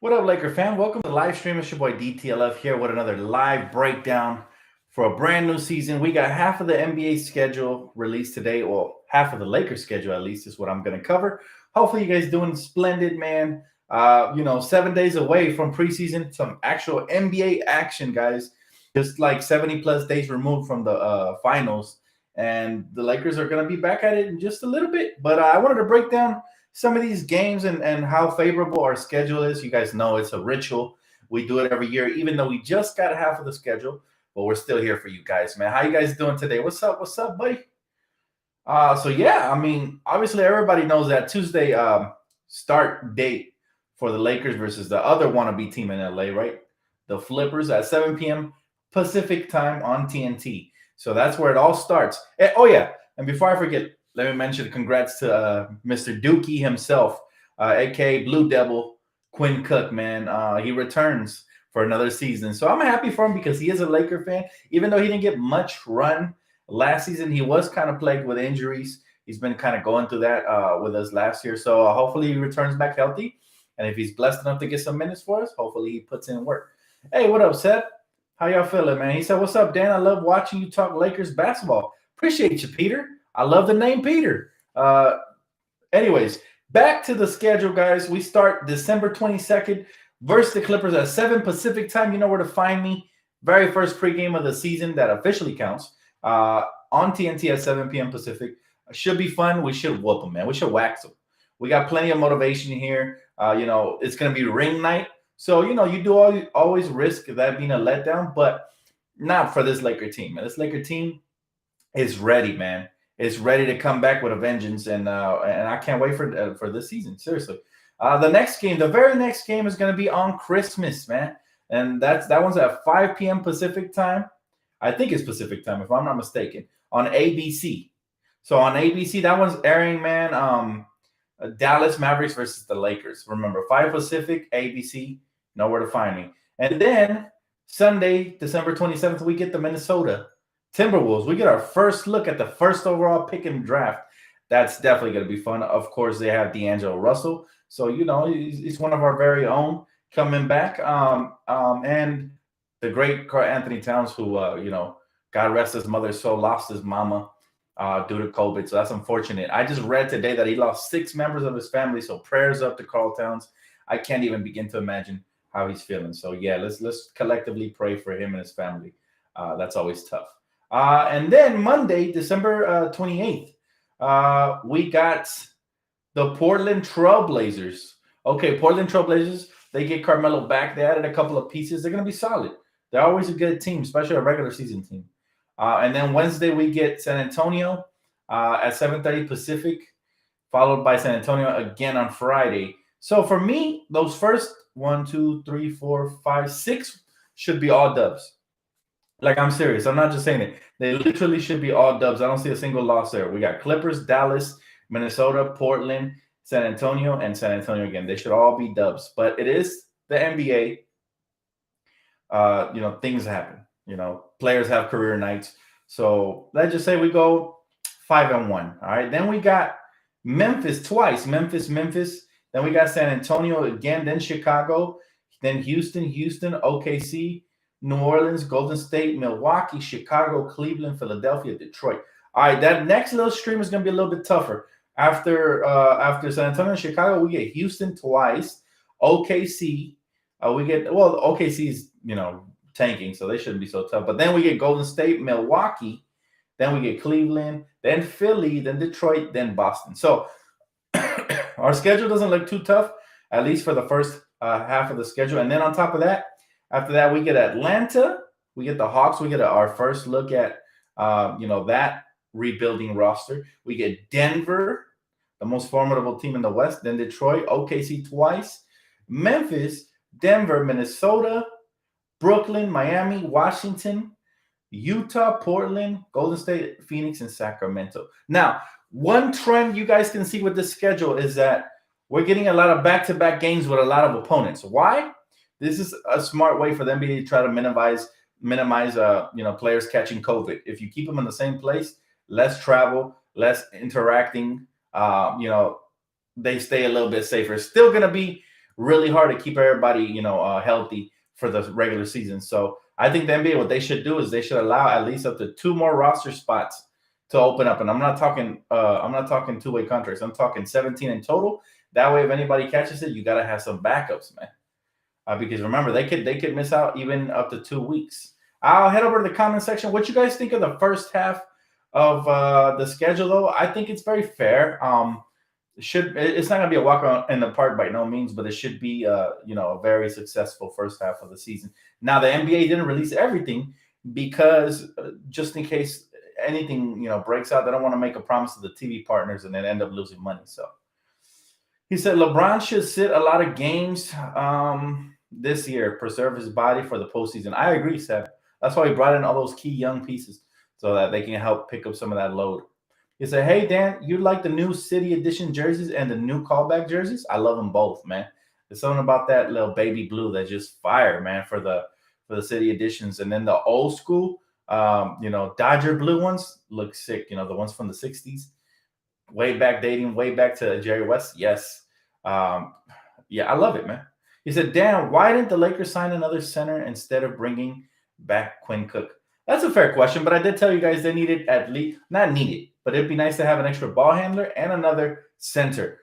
What up, Laker fan? Welcome to the live stream. It's your boy DTLF here with another live breakdown for a brand new season. We got half of the NBA schedule released today, or half of the Lakers schedule at least is what I'm going to cover. Hopefully, you guys doing splendid, man. 7 days away from preseason, some actual NBA action, guys. Just like 70 plus days removed from the finals, and the Lakers are going to be back at it in just a little bit. But I wanted to break down some of these games and how favorable our schedule is. You guys know it's a ritual. We do it every year, even though we just got half of the schedule, but we're still here for you guys, man. How you guys doing today? What's up? What's up, buddy? Obviously everybody knows that Tuesday start date for the Lakers versus the other wannabe team in LA, right? The Flippers at 7 p.m. Pacific time on TNT. So that's where it all starts. And before I forget, let me mention congrats to Mr. Dookie himself, aka Blue Devil, Quinn Cook, man. He returns for another season. So I'm happy for him because he is a Laker fan. Even though he didn't get much run last season, he was kind of plagued with injuries. He's been kind of going through that with us last year. So hopefully he returns back healthy. And if he's blessed enough to get some minutes for us, hopefully he puts in work. Hey, what up, Seth? How y'all feeling, man? He said, what's up, Dan? I love watching you talk Lakers basketball. Appreciate you, Peter. I love the name Peter. Anyways, back to the schedule, guys. We start December 22nd versus the Clippers at 7 Pacific time. You know where to find me. Very first pregame of the season that officially counts on TNT at 7 p.m. Pacific. Should be fun. We should whoop them, man. We should wax them. We got plenty of motivation here. It's going to be ring night. So, you do always risk that being a letdown, but not for this Laker team, man. This Laker team is ready, man. It's ready to come back with a vengeance, and I can't wait for this season. Seriously, the very next game is going to be on Christmas, man, and that one's at 5 p.m. Pacific time. I think it's Pacific time, if I'm not mistaken, on ABC. So on ABC, that one's airing, man. Dallas Mavericks versus the Lakers. Remember, 5 Pacific, ABC. Know where to find me. And then Sunday, December 27th, we get the Minnesota Timberwolves. We get our first look at the first overall pick in the draft. That's definitely going to be fun. Of course, they have D'Angelo Russell. So, he's one of our very own coming back. And the great Karl Anthony Towns, who, God rest his mother's soul, lost his mama due to COVID. So that's unfortunate. I just read today that he lost 6 members of his family. So prayers up to Karl Towns. I can't even begin to imagine how he's feeling. So, yeah, let's collectively pray for him and his family. That's always tough. And then Monday, December 28th, we got the Portland Trailblazers. Okay, Portland Trailblazers, they get Carmelo back. They added a couple of pieces. They're going to be solid. They're always a good team, especially a regular season team. And then Wednesday, we get San Antonio at 7:30 Pacific, followed by San Antonio again on Friday. So for me, those first 1, 2, 3, 4, 5, 6 should be all dubs. Like, I'm serious. I'm not just saying it. They literally should be all dubs. I don't see a single loss there. We got Clippers, Dallas, Minnesota, Portland, San Antonio, and San Antonio again. They should all be dubs. But it is the NBA. Things happen. Players have career nights. So let's just say we go 5-1. All right. Then we got Memphis twice. Memphis. Then we got San Antonio again. Then Chicago. Then Houston, OKC, New Orleans, Golden State, Milwaukee, Chicago, Cleveland, Philadelphia, Detroit. All right, that next little stream is going to be a little bit tougher. After San Antonio and Chicago, we get Houston twice, OKC. OKC is, tanking, so they shouldn't be so tough. But then we get Golden State, Milwaukee. Then we get Cleveland, then Philly, then Detroit, then Boston. So our schedule doesn't look too tough, at least for the first half of the schedule. And then on top of that, after that, we get Atlanta, we get the Hawks, we get our first look at, that rebuilding roster. We get Denver, the most formidable team in the West, then Detroit, OKC twice, Memphis, Denver, Minnesota, Brooklyn, Miami, Washington, Utah, Portland, Golden State, Phoenix, and Sacramento. Now, one trend you guys can see with this schedule is that we're getting a lot of back-to-back games with a lot of opponents. Why? This is a smart way for the NBA to try to minimize players catching COVID. If you keep them in the same place, less travel, less interacting, they stay a little bit safer. Still going to be really hard to keep everybody, healthy for the regular season. So I think the NBA, what they should do is they should allow at least up to 2 more roster spots to open up. And I'm not talking two-way contracts. I'm talking 17 in total. That way, if anybody catches it, you got to have some backups, man. Because remember, they could miss out even up to 2 weeks. I'll head over to the comment section. What you guys think of the first half of the schedule, though? I think it's very fair. It's not gonna be a walk in the park by no means, but it should be a very successful first half of the season. Now the NBA didn't release everything because just in case anything breaks out, they don't want to make a promise to the TV partners and then end up losing money. So he said LeBron should sit a lot of games this year, preserve his body for the postseason. I agree, Seth. That's why he brought in all those key young pieces so that they can help pick up some of that load. He said, "Hey Dan, you like the new City Edition jerseys and the new callback jerseys? I love them both, man. There's something about that little baby blue that just fire, man, for the City Editions, and then the old school, Dodger blue ones look sick. The ones from the '60s, dating way back to Jerry West. Yes, yeah, I love it, man." He said, "Dan, why didn't the Lakers sign another center instead of bringing back Quinn Cook?" That's a fair question, but I did tell you guys they needed at least, not needed, but it'd be nice to have an extra ball handler and another center.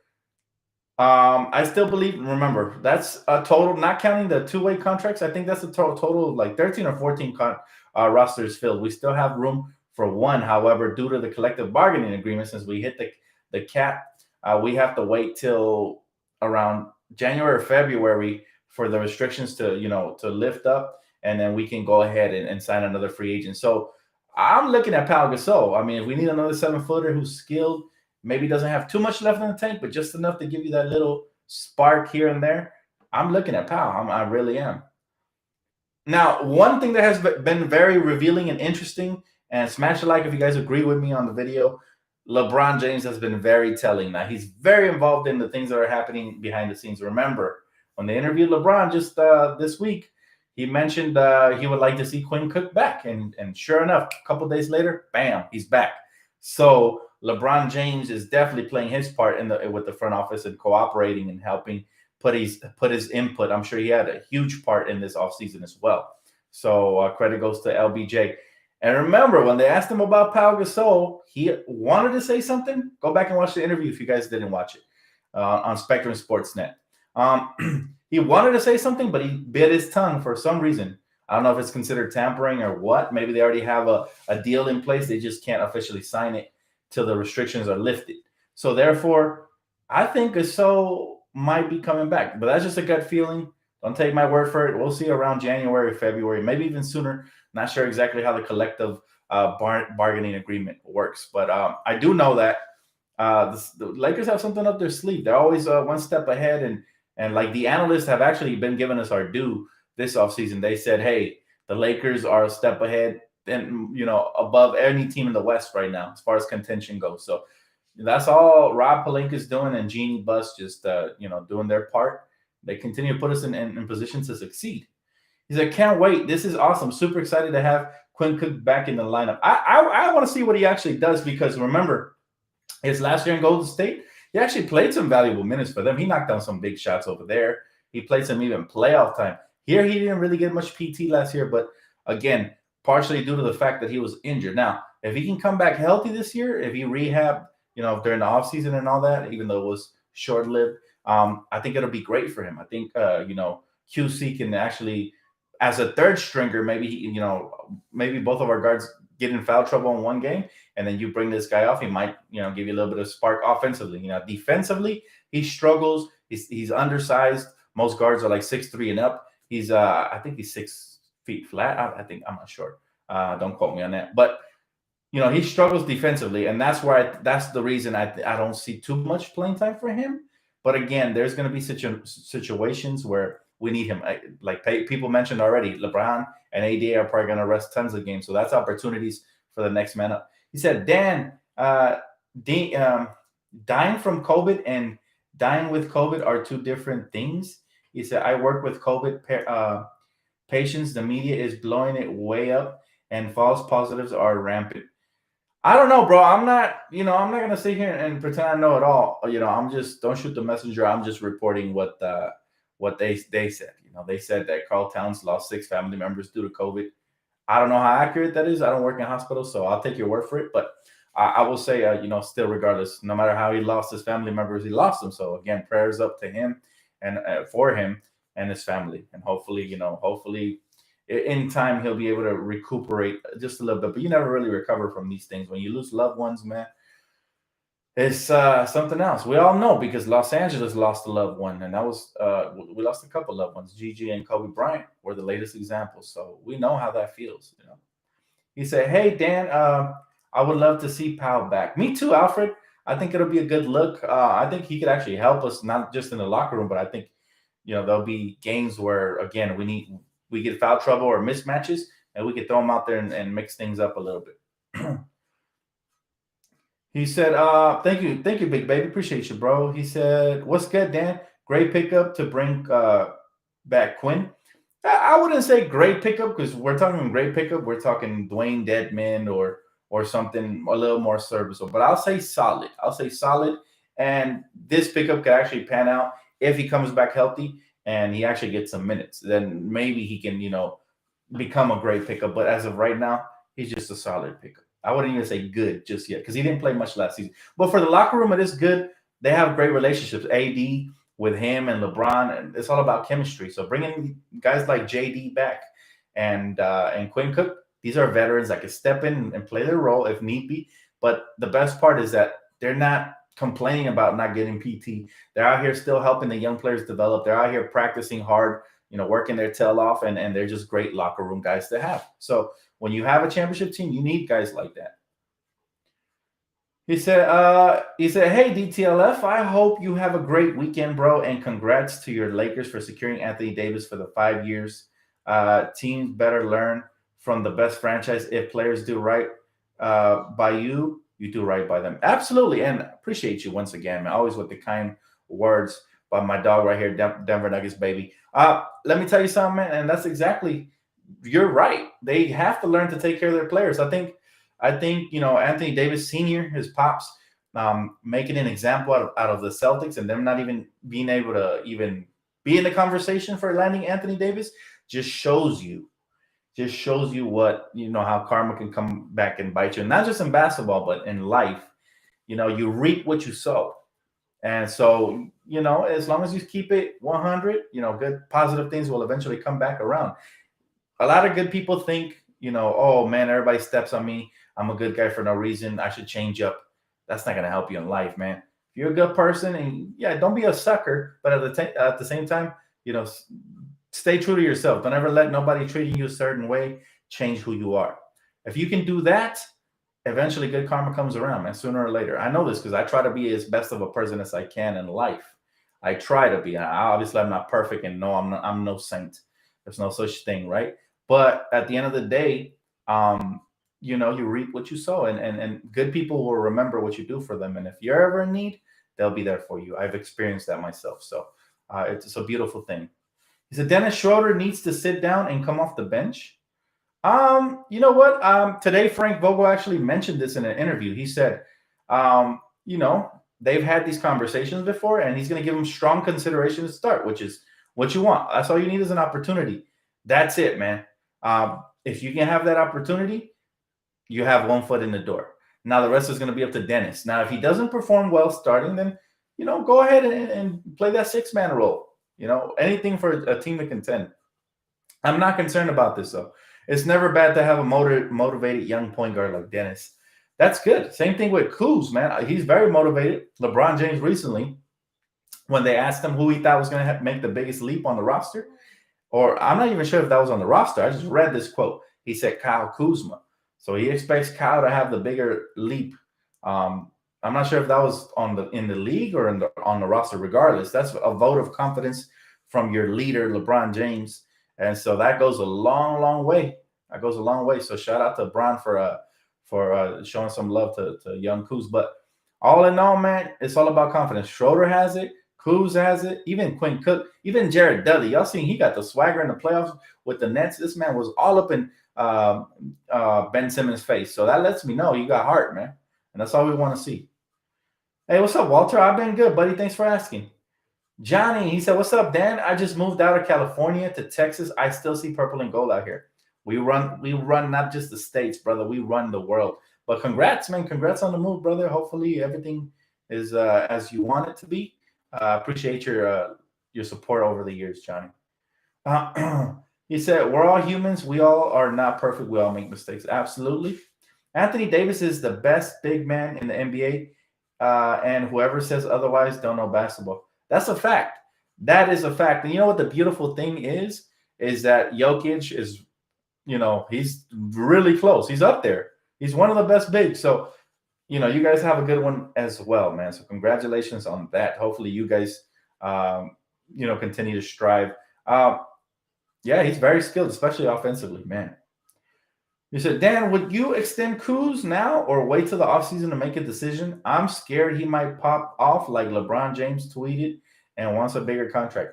I still believe, remember, that's a total, not counting the two-way contracts. I think that's a total of like 13 or 14 rosters filled. We still have room for one. However, due to the collective bargaining agreement, since we hit the cap, we have to wait till around January or February for the restrictions to lift up, and then we can go ahead and sign another free agent. So I'm looking at Pau Gasol. I mean, if we need another 7-footer who's skilled, maybe doesn't have too much left in the tank, but just enough to give you that little spark here and there, I'm looking at Pau. I really am. Now, one thing that has been very revealing and interesting, and smash a like if you guys agree with me on the video, LeBron James has been very telling. Now, he's very involved in the things that are happening behind the scenes. Remember, when they interviewed LeBron just this week, he mentioned he would like to see Quinn Cook back. And sure enough, a couple days later, bam, he's back. So LeBron James is definitely playing his part with the front office and cooperating and helping put his input. I'm sure he had a huge part in this offseason as well. So credit goes to LBJ. And remember, when they asked him about Pau Gasol, he wanted to say something. Go back and watch the interview if you guys didn't watch it on Spectrum Sportsnet. He wanted to say something, but he bit his tongue for some reason. I don't know if it's considered tampering or what. Maybe they already have a deal in place. They just can't officially sign it till the restrictions are lifted. So therefore, I think Gasol might be coming back. But that's just a gut feeling. Don't take my word for it. We'll see around January, February, maybe even sooner. Not sure exactly how the collective bargaining agreement works. But I do know that the Lakers have something up their sleeve. They're always one step ahead. And like the analysts have actually been giving us our due this offseason. They said, hey, the Lakers are a step ahead and, above any team in the West right now as far as contention goes. So that's all Rob Pelinka's doing and Jeannie Buss just, doing their part. They continue to put us in position to succeed. He said, can't wait. This is awesome. Super excited to have Quinn Cook back in the lineup. I want to see what he actually does because remember, his last year in Golden State, he actually played some valuable minutes for them. He knocked down some big shots over there. He played some even playoff time. Here, he didn't really get much PT last year, but again, partially due to the fact that he was injured. Now, if he can come back healthy this year, if he rehabbed, during the offseason and all that, even though it was short-lived, I think it'll be great for him. I think, QC can actually, as a third stringer, maybe, maybe both of our guards get in foul trouble in one game, and then you bring this guy off, he might, give you a little bit of spark offensively. Defensively, he struggles. He's undersized. Most guards are like 6'3" and up. He's, I think he's 6 feet flat. I'm not sure. Don't quote me on that. But, he struggles defensively, and that's the reason I don't see too much playing time for him. But again, there's going to be situations where we need him. Like people mentioned already, LeBron and AD are probably going to rest tons of games. So that's opportunities for the next man up. He said, Dan, dying from COVID and dying with COVID are two different things. He said, I work with COVID patients. The media is blowing it way up and false positives are rampant. I don't know, bro. I'm not going to sit here and pretend I know it all. I'm just, don't shoot the messenger. I'm just reporting what what they said. They said that Carl Towns lost 6 family members due to COVID. I don't know how accurate that is. I don't work in hospitals, so I'll take your word for it. But I will say, still, regardless, no matter how he lost his family members, he lost them. So again, prayers up to him and for him and his family, and hopefully in time he'll be able to recuperate just a little bit. But you never really recover from these things when you lose loved ones, man. It's something else. We all know because Los Angeles lost a loved one, and that was we lost a couple loved ones. Gigi and Kobe Bryant were the latest examples, so we know how that feels. He said, "Hey Dan, I would love to see Powell back. Me too, Alfred. I think it'll be a good look. I think he could actually help us, not just in the locker room, but I think there'll be games where again we get foul trouble or mismatches, and we could throw him out there and mix things up a little bit." He said, thank you, Big Baby. Appreciate you, bro. He said, what's good, Dan? Great pickup to bring back Quinn. I wouldn't say great pickup because we're talking great pickup. We're talking Dwayne Dedman or something a little more serviceable. But I'll say solid. And this pickup could actually pan out if he comes back healthy and he actually gets some minutes. Then maybe he can, become a great pickup. But as of right now, he's just a solid pickup. I wouldn't even say good just yet because he didn't play much last season. But for the locker room, it is good. They have great relationships. AD with him and LeBron, and it's all about chemistry. So bringing guys like JD back and Quinn Cook, these are veterans that can step in and play their role if need be. But the best part is that they're not complaining about not getting PT. They're out here still helping the young players develop. They're out here practicing hard, working their tail off, and they're just great locker room guys to have. So when you have a championship team, you need guys like that. He said, hey, DTLF, I hope you have a great weekend, bro, and congrats to your Lakers for securing Anthony Davis for the 5 years. Teams better learn from the best franchise. If players do right by you, you do right by them. Absolutely, and appreciate you once again, man. Always with the kind words by my dog right here, Denver Nuggets, baby. Let me tell you something, man, and that's exactly – you're right. They have to learn to take care of their players. I think Anthony Davis Sr., his pops, making an example out of the Celtics and them not even being able to even be in the conversation for landing Anthony Davis just shows you what, how karma can come back and bite you. Not just in basketball, but in life. You reap what you sow. And so, as long as you keep it 100, good positive things will eventually come back around. A lot of good people think, oh man, everybody steps on me. I'm a good guy for no reason. I should change up. That's not going to help you in life, man. If you're a good person, and yeah, don't be a sucker, but at the same time, stay true to yourself. Don't ever let nobody treating you a certain way change who you are. If you can do that, eventually good karma comes around, man, sooner or later. I know this because I try to be as best of a person as I can in life. I try to be. Obviously, I'm not perfect, and no, I'm no saint. There's no such thing, right? But at the end of the day, you reap what you sow, and good people will remember what you do for them. And if you're ever in need, they'll be there for you. I've experienced that myself. So it's a beautiful thing. He said, Dennis Schroeder needs to sit down and come off the bench. You know what? Today, Frank Vogel actually mentioned this in an interview. He said, they've had these conversations before, and he's going to give them strong consideration to start, which is what you want. That's all you need is an opportunity. That's it, man. If you can have that opportunity, you have one foot in the door. Now the rest is going to be up to Dennis. Now, if he doesn't perform well starting, then, go ahead and play that 6-man role. Anything for a team to contend. I'm not concerned about this, though. It's never bad to have a motivated young point guard like Dennis. That's good. Same thing with Kuz, man. He's very motivated. LeBron James recently, when they asked him who he thought was going to make the biggest leap on the roster, or I'm not even sure if that was on the roster. I just read this quote. He said Kyle Kuzma. So he expects Kyle to have the bigger leap. I'm not sure if that was in the league or on the roster. Regardless, that's a vote of confidence from your leader, LeBron James. And so that goes a long, long way. So shout out to Bron for showing some love to young Kuz. But all in all, man, it's all about confidence. Schroeder has it. Kuz has it. Even Quinn Cook. Even Jared Dudley. Y'all seen he got the swagger in the playoffs with the Nets. This man was all up in Ben Simmons' face. So that lets me know you got heart, man. And that's all we want to see. Hey, what's up, Walter? I've been good, buddy. Thanks for asking. Johnny, he said, "What's up, Dan? I just moved out of California to Texas. I still see purple and gold out here. We run not just the states, brother. We run the world. But congrats, man. Congrats on the move, brother. Hopefully everything is as you want it to be. Appreciate your support over the years, Johnny." He said, "We're all humans. We all are not perfect. We all make mistakes. Absolutely. Anthony Davis is the best big man in the NBA, and whoever says otherwise don't know basketball. That's a fact. That is a fact. And you know what the beautiful thing is that Jokic is, he's really close. He's up there. He's one of the best bigs. So, you guys have a good one as well, man. So congratulations on that. Hopefully you guys, continue to strive. Yeah, he's very skilled, especially offensively, man. You said, Dan, would you extend Kuz now or wait till the offseason to make a decision? I'm scared he might pop off like LeBron James tweeted and wants a bigger contract.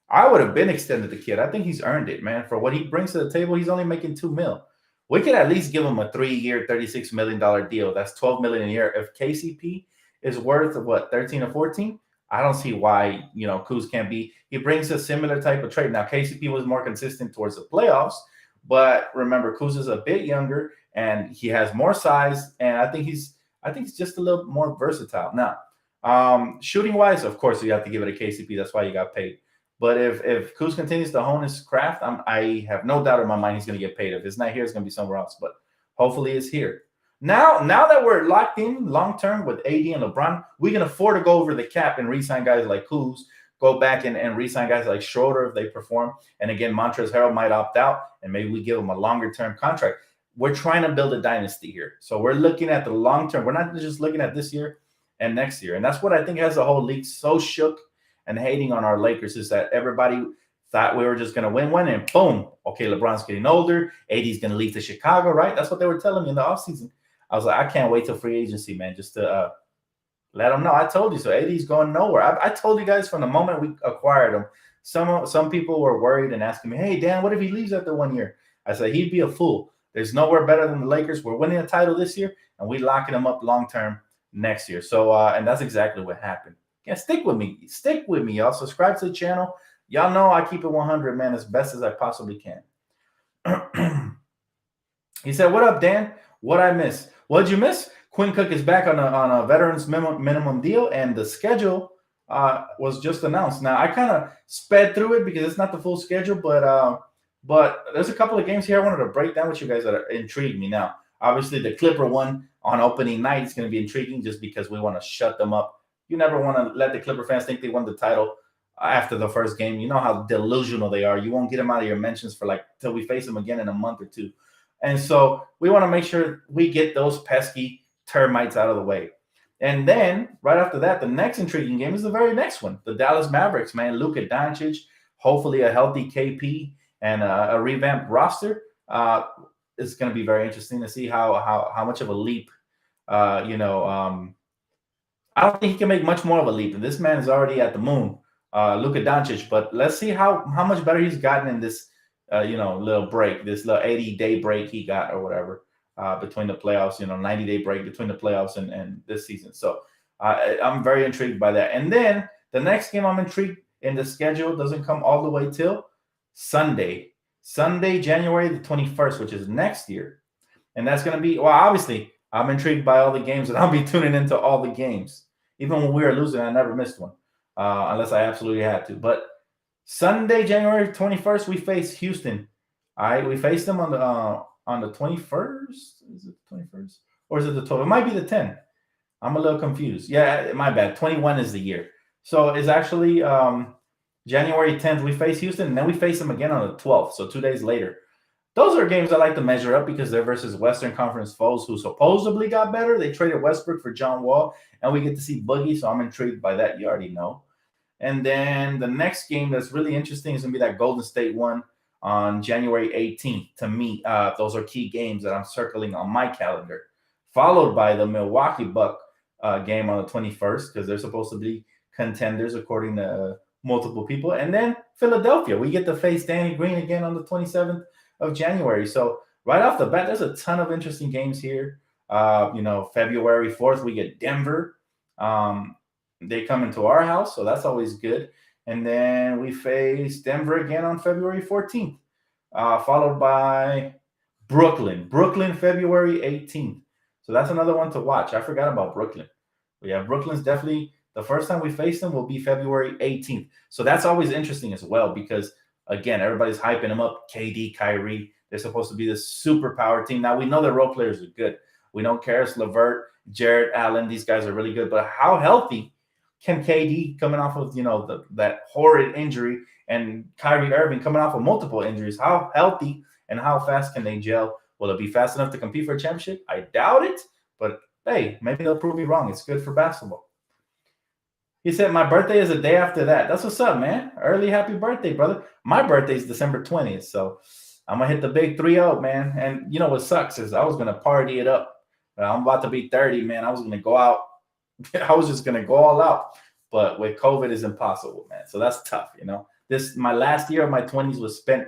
I would have been extended the kid. I think he's earned it, man. For what he brings to the table, he's only making $2 million. We could at least give him a 3-year, $36 million deal. That's $12 million a year. If KCP is worth, 13 or 14, I don't see why, Kuz can't be. He brings a similar type of trade. Now, KCP was more consistent towards the playoffs, but remember, Kuz is a bit younger and he has more size, and I think he's just a little more versatile. Now, shooting wise, of course, you have to give it a KCP. That's why you got paid. But if Kuz continues to hone his craft, I have no doubt in my mind he's going to get paid. If it's not here, it's going to be somewhere else. But hopefully, it's here. Now that we're locked in long term with AD and LeBron, we can afford to go over the cap and re-sign guys like Kuz, go back and re-sign guys like Schroeder if they perform. And again, Montrezl Harrell might opt out, and maybe we give him a longer-term contract. We're trying to build a dynasty here. So we're looking at the long term. We're not just looking at this year and next year. And that's what I think has the whole league so shook and hating on our Lakers, is that everybody thought we were just going to win, and boom, okay, LeBron's getting older. AD's going to leave to Chicago, right? That's what they were telling me in the offseason. I was like, I can't wait till free agency, man, just to let them know. I told you so. AD's going nowhere. I told you guys from the moment we acquired him. Some people were worried and asking me, hey, Dan, what if he leaves after 1 year? I said, he'd be a fool. There's nowhere better than the Lakers. We're winning a title this year, and we locking them up long-term next year. So, and that's exactly what happened. Yeah, stick with me. Stick with me, y'all. Subscribe to the channel. Y'all know I keep it 100, man, as best as I possibly can. He said, what up, Dan? What I miss? What'd you miss? Quinn Cook is back on a veterans minimum deal, and the schedule was just announced. Now, I kind of sped through it because it's not the full schedule, but there's a couple of games here I wanted to break down with you guys that intrigued me. Now, obviously, the Clipper one on opening night is going to be intriguing just because we want to shut them up. You never want to let the Clipper fans think they won the title after the first game. You know how delusional they are. You won't get them out of your mentions for till we face them again in a month or two. And so we want to make sure we get those pesky termites out of the way. And then right after that, the next intriguing game is the very next one. The Dallas Mavericks, man. Luka Doncic, hopefully a healthy KP and a revamped roster. It's going to be very interesting to see how much of a leap, I don't think he can make much more of a leap. This man is already at the moon, Luka Doncic. But let's see how much better he's gotten in this, little break, this little 80-day break he got or whatever between the playoffs, 90-day break between the playoffs and this season. So I'm very intrigued by that. And then the next game I'm intrigued in the schedule doesn't come all the way till Sunday, January the 21st, which is next year. And that's going to be, well, obviously, I'm intrigued by all the games, and I'll be tuning into all the games. Even when we were losing, I never missed one, unless I absolutely had to. But Sunday, January 21st, we face Houston. All right, we faced them on the 21st. Is it the 21st? Or is it the 12th? It might be the 10th. I'm a little confused. Yeah, my bad. 21 is the year. So it's actually January 10th, we face Houston, and then we face them again on the 12th, so 2 days later. Those are games I like to measure up because they're versus Western Conference foes who supposedly got better. They traded Westbrook for John Wall, and we get to see Boogie, so I'm intrigued by that. You already know. And then the next game that's really interesting is going to be that Golden State one on January 18th. To me, those are key games that I'm circling on my calendar, followed by the Milwaukee Buck game on the 21st because they're supposed to be contenders according to multiple people. And then Philadelphia, we get to face Danny Green again on the 27th of January. So right off the bat, there's a ton of interesting games here. February 4th, we get Denver. They come into our house, so that's always good. And then we face Denver again on February 14th, followed by Brooklyn. Brooklyn, February 18th. So that's another one to watch. I forgot about Brooklyn. But yeah, Brooklyn's definitely the first time we face them will be February 18th. So that's always interesting as well because, again, everybody's hyping them up. KD, Kyrie, they're supposed to be this superpower team. Now, we know the role players are good. We know Karis LeVert, Jarrett Allen, these guys are really good. But how healthy can KD coming off of, that horrid injury and Kyrie Irving coming off of multiple injuries? How healthy and how fast can they gel? Will it be fast enough to compete for a championship? I doubt it. But, hey, maybe they'll prove me wrong. It's good for basketball. He said, my birthday is the day after that. That's what's up, man. Early happy birthday, brother. My birthday is December 20th, so I'm going to hit the big 3-0, man. And you know what sucks is I was going to party it up. I'm about to be 30, man. I was going to go out. I was just going to go all out. But with COVID, it's impossible, man. So that's tough, My last year of my 20s was spent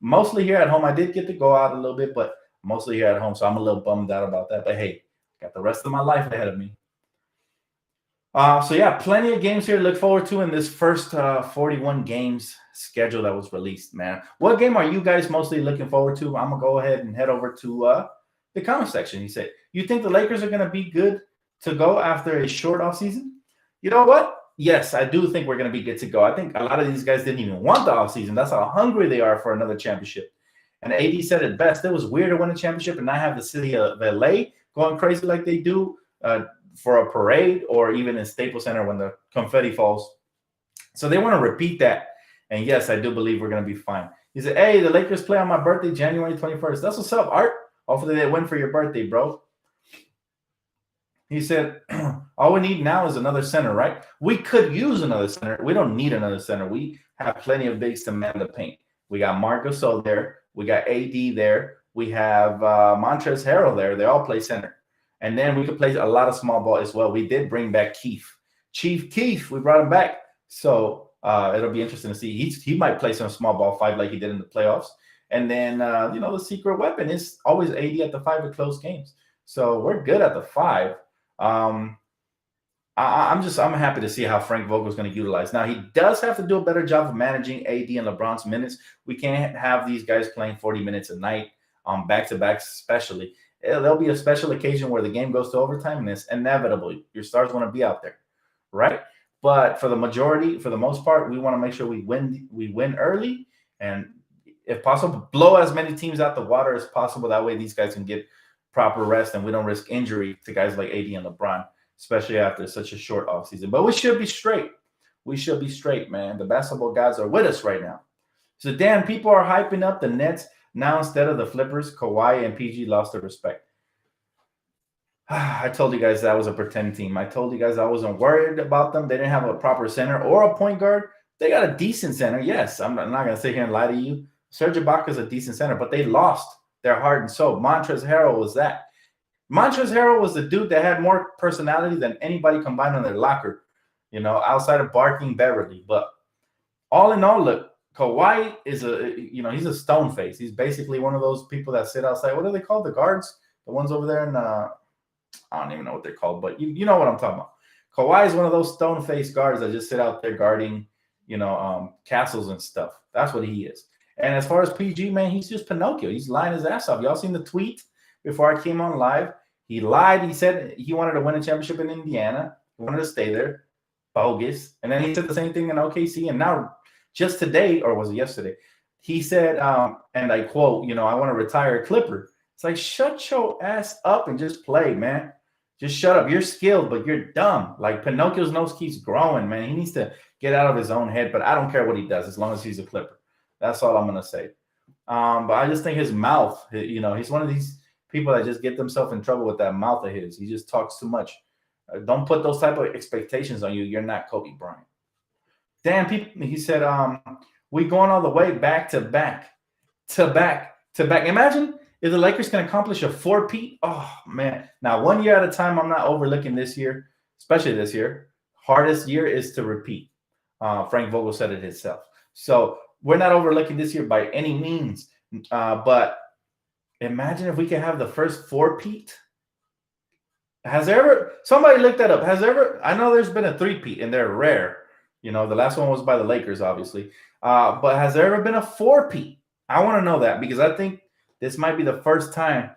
mostly here at home. I did get to go out a little bit, but mostly here at home. So I'm a little bummed out about that. But, hey, got the rest of my life ahead of me. So yeah, plenty of games here to look forward to in this first 41 games schedule that was released, man. What game are you guys mostly looking forward to? I'm going to go ahead and head over to the comment section. He said, you think the Lakers are going to be good to go after a short offseason? You know what? Yes, I do think we're going to be good to go. I think a lot of these guys didn't even want the offseason. That's how hungry they are for another championship. And AD said it best. It was weird to win a championship and not have the city of LA going crazy like they do for a parade or even in Staples Center when the confetti falls. So they want to repeat that. And yes, I do believe we're going to be fine. He said, hey, the Lakers play on my birthday, January 21st. That's what's up, Art. Hopefully they win for your birthday, bro. He said, all we need now is another center, right? We could use another center. We don't need another center. We have plenty of bigs to man the paint. We got Marc Gasol there. We got AD there. We have Montrezl Harrell there. They all play center. And then we could play a lot of small ball as well. We did bring back Chief Keef. We brought him back. So it'll be interesting to see. He might play some small ball 5 like he did in the playoffs. And then, the secret weapon is always AD at the 5 to close games. So we're good at the 5. I'm happy to see how Frank Vogel is going to utilize. Now, he does have to do a better job of managing AD and LeBron's minutes. We can't have these guys playing 40 minutes a night on back-to-backs especially. There'll be a special occasion where the game goes to overtime, and it's inevitable. Your stars want to be out there, right? But for the most part, we want to make sure we win early, and if possible, blow as many teams out the water as possible. That way these guys can get proper rest, and we don't risk injury to guys like AD and LeBron, especially after such a short offseason. But we should be straight. We should be straight, man. The basketball guys are with us right now. So, Dan, people are hyping up the Nets now instead of the Flippers. Kawhi and PG lost their respect. I told you guys that was a pretend team. I told you guys I wasn't worried about them. They didn't have a proper center or a point guard. They got a decent center. Yes, I'm not going to sit here and lie to you. Serge Ibaka is a decent center, but they lost their heart and soul. Montrezl Harrell was that. Montrezl Harrell was the dude that had more personality than anybody combined in their locker, outside of Barking Beverly. But all in all, look, Kawhi is he's a stone face. He's basically one of those people that sit outside. What are they called? The guards? The ones over there in I don't even know what they're called, but you know what I'm talking about. Kawhi is one of those stone face guards that just sit out there guarding, castles and stuff. That's what he is. And as far as PG, man, he's just Pinocchio. He's lying his ass off. Y'all seen the tweet before I came on live? He lied. He said he wanted to win a championship in Indiana. He wanted to stay there. Bogus. And then he said the same thing in OKC. And now, just today, or was it yesterday, he said, and I quote, I want to retire a Clipper. It's like, shut your ass up and just play, man. Just shut up. You're skilled, but you're dumb. Like, Pinocchio's nose keeps growing, man. He needs to get out of his own head, but I don't care what he does as long as he's a Clipper. That's all I'm going to say. But I just think his mouth, he's one of these people that just get themselves in trouble with that mouth of his. He just talks too much. Don't put those type of expectations on you. You're not Kobe Bryant. Dan, he said, we going all the way back to back. Imagine if the Lakers can accomplish a 4-peat. Oh, man. Now, 1 year at a time, I'm not overlooking this year, especially this year. Hardest year is to repeat. Frank Vogel said it himself. So we're not overlooking this year by any means. But imagine if we can have the first 4-peat. Somebody looked that up. I know there's been a 3-peat and they're rare. The last one was by the Lakers, obviously. But has there ever been a four-peat? I want to know that because I think this might be the first time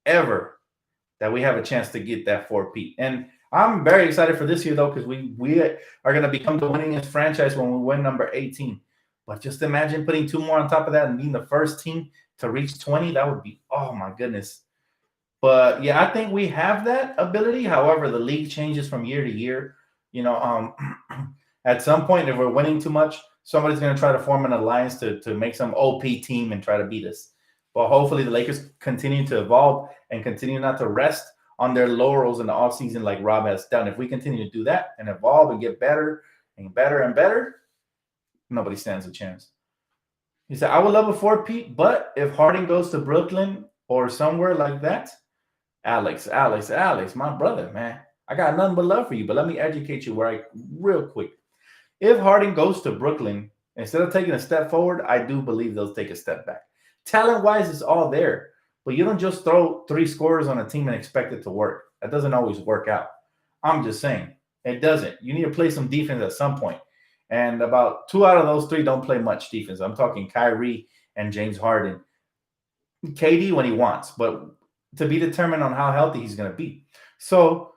ever that we have a chance to get that four-peat. And I'm very excited for this year, though, because we are going to become the winningest franchise when we win number 18. But just imagine putting two more on top of that and being the first team to reach 20. That would be, oh, my goodness. But, yeah, I think we have that ability. However, the league changes from year to year. At some point, if we're winning too much, somebody's going to try to form an alliance to make some OP team and try to beat us. But hopefully the Lakers continue to evolve and continue not to rest on their laurels in the offseason like Rob has done. If we continue to do that and evolve and get better and better and better, nobody stands a chance. He said, I would love a four-peat, but if Harden goes to Brooklyn or somewhere like that, Alex, my brother, man, I got nothing but love for you. But let me educate you real quick. If Harden goes to Brooklyn, instead of taking a step forward, I do believe they'll take a step back. Talent-wise, it's all there. But you don't just throw three scorers on a team and expect it to work. That doesn't always work out. I'm just saying. It doesn't. You need to play some defense at some point. And about 2 out of those 3 don't play much defense. I'm talking Kyrie and James Harden. KD when he wants, but to be determined on how healthy he's going to be. So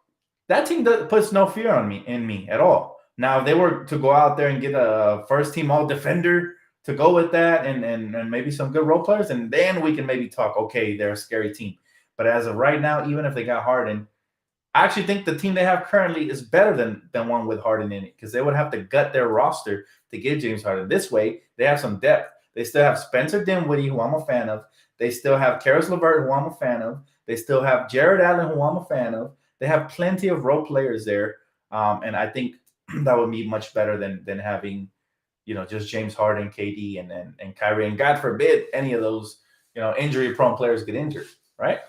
that team puts no fear in me at all. Now, if they were to go out there and get a first-team all-defender to go with that and maybe some good role players, and then we can maybe talk, okay, they're a scary team. But as of right now, even if they got Harden, I actually think the team they have currently is better than one with Harden in it because they would have to gut their roster to get James Harden. This way, they have some depth. They still have Spencer Dinwiddie, who I'm a fan of. They still have Karis LeVert, who I'm a fan of. They still have Jared Allen, who I'm a fan of. They have plenty of role players there, and I think that would be much better than having, just James Harden, KD, and Kyrie, and God forbid any of those, injury-prone players get injured, right?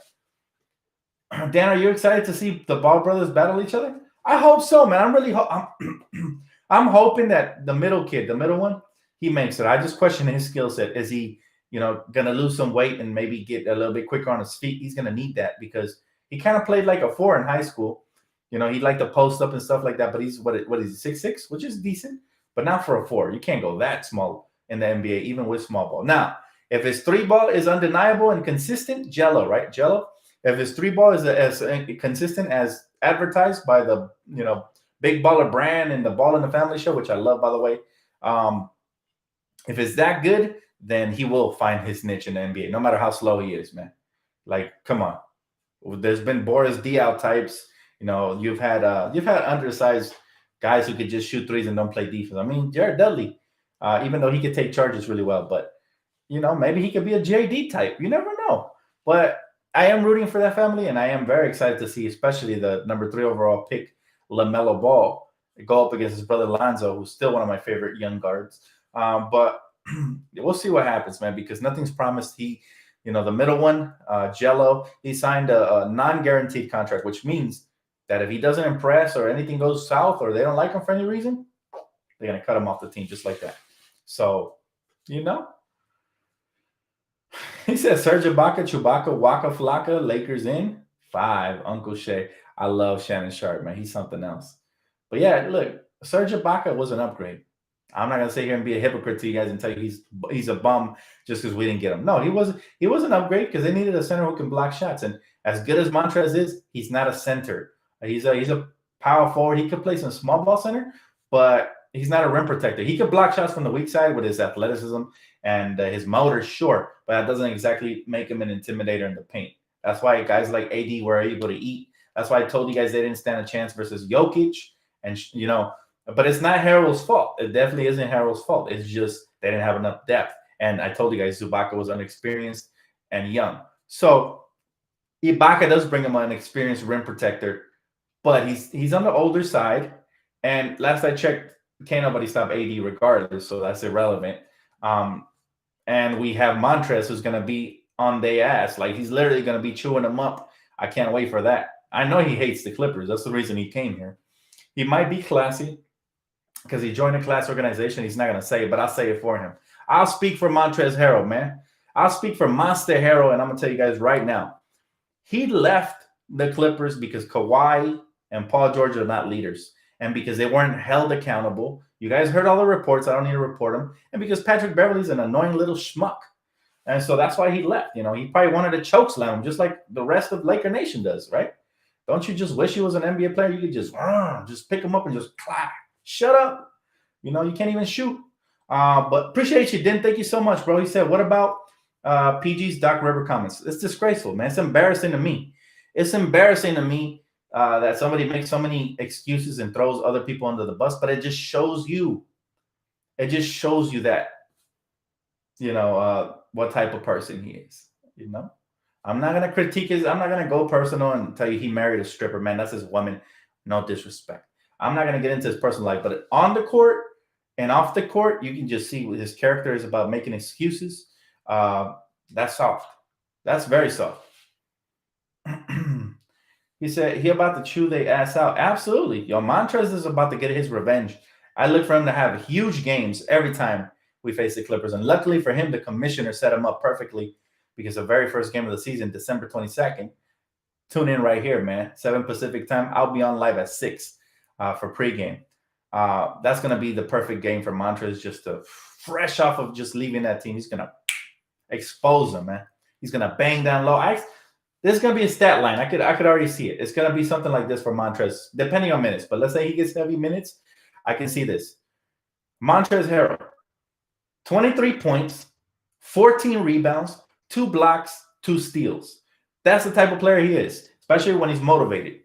Dan, are you excited to see the Ball brothers battle each other? I hope so, man. I'm really I'm hoping that the middle one, he makes it. I just question his skill set. Is he, going to lose some weight and maybe get a little bit quicker on his feet? He's going to need that because he kind of played like a 4 in high school. He liked to post up and stuff like that, but he's what is he, 6'6", which is decent, but not for a 4. You can't go that small in the NBA, even with small ball. Now, if his 3 ball is undeniable and consistent, Jello, right? Jello. If his 3 ball is as consistent as advertised by the Big Baller brand and the Ball in the Family show, which I love, by the way, if it's that good, then he will find his niche in the NBA, no matter how slow he is, man. Like, come on. There's been Boris Diaw types. You've had undersized guys who could just shoot threes and don't play defense. I mean, Jared Dudley, even though he could take charges really well, but maybe he could be a JD type. You never know. But I am rooting for that family, and I am very excited to see, especially the number 3 overall pick, LaMelo Ball, go up against his brother Lonzo, who's still one of my favorite young guards. But we'll see what happens, man, because nothing's promised. The middle one, Jello, he signed a non-guaranteed contract, which means that if he doesn't impress or anything goes south or they don't like him for any reason, they're going to cut him off the team just like that. So, He says Serge Ibaka, Chewbacca, Waka Flocka, Lakers in 5. Uncle Shay. I love Shannon Sharp, man. He's something else. But yeah, look, Serge Ibaka was an upgrade. I'm not gonna sit here and be a hypocrite to you guys and tell you he's a bum just because we didn't get him. No, he was an upgrade because they needed a center who can block shots. And as good as Montrez is, he's not a center. He's a power forward. He could play some small ball center, but he's not a rim protector. He could block shots from the weak side with his athleticism and his motor, sure, but that doesn't exactly make him an intimidator in the paint. That's why guys like AD were able to eat. That's why I told you guys they didn't stand a chance versus Jokic. And, but it's not Harrell's fault. It definitely isn't Harrell's fault. It's just they didn't have enough depth. And I told you guys Ibaka was unexperienced and young. So Ibaka does bring him an experienced rim protector, but he's on the older side. And last I checked, can't nobody stop AD regardless, so that's irrelevant. And we have Montrez who's going to be on their ass. Like, he's literally going to be chewing them up. I can't wait for that. I know he hates the Clippers. That's the reason he came here. He might be classy because he joined a class organization. He's not going to say it, but I'll say it for him. I'll speak for Montrezl Harrell, man. I'll speak for Monster Harrell, and I'm going to tell you guys right now. He left the Clippers because Kawhi and Paul George are not leaders, and because they weren't held accountable You guys heard all the reports. I don't need to report them. And because Patrick Beverley's an annoying little schmuck. And so that's why he left. He probably wanted to choke slam him just like the rest of Laker Nation does, right? Don't you just wish he was an NBA player? You could just pick him up and just clap. Shut up. You can't even shoot. But appreciate you. Thank you so much, bro. He said, what about PG's Doc River comments? It's disgraceful, man. It's embarrassing to me. It's embarrassing to me that somebody makes so many excuses and throws other people under the bus, but it just shows you. It just shows you that, what type of person he is. I'm not gonna critique I'm not gonna go personal and tell you he married a stripper, man. That's his woman. No disrespect. I'm not gonna get into his personal life, but on the court and off the court, you can just see what his character is about making excuses. That's soft. That's very soft. He said he about to chew their ass out. Absolutely. Montrez is about to get his revenge. I look for him to have huge games every time we face the Clippers. And luckily for him, the commissioner set him up perfectly because the very first game of the season, December 22nd, tune in right here, man. 7 Pacific time. I'll be on live at 6 for pregame. That's going to be the perfect game for Montrez, just to fresh off of just leaving that team. He's going to expose them, man. He's going to bang down low. This is going to be a stat line. I could already see it. It's going to be something like this for Montrez, depending on minutes. But let's say he gets heavy minutes. I can see this. Montrez Harrell, 23 points, 14 rebounds, 2 blocks, 2 steals. That's the type of player he is, especially when he's motivated.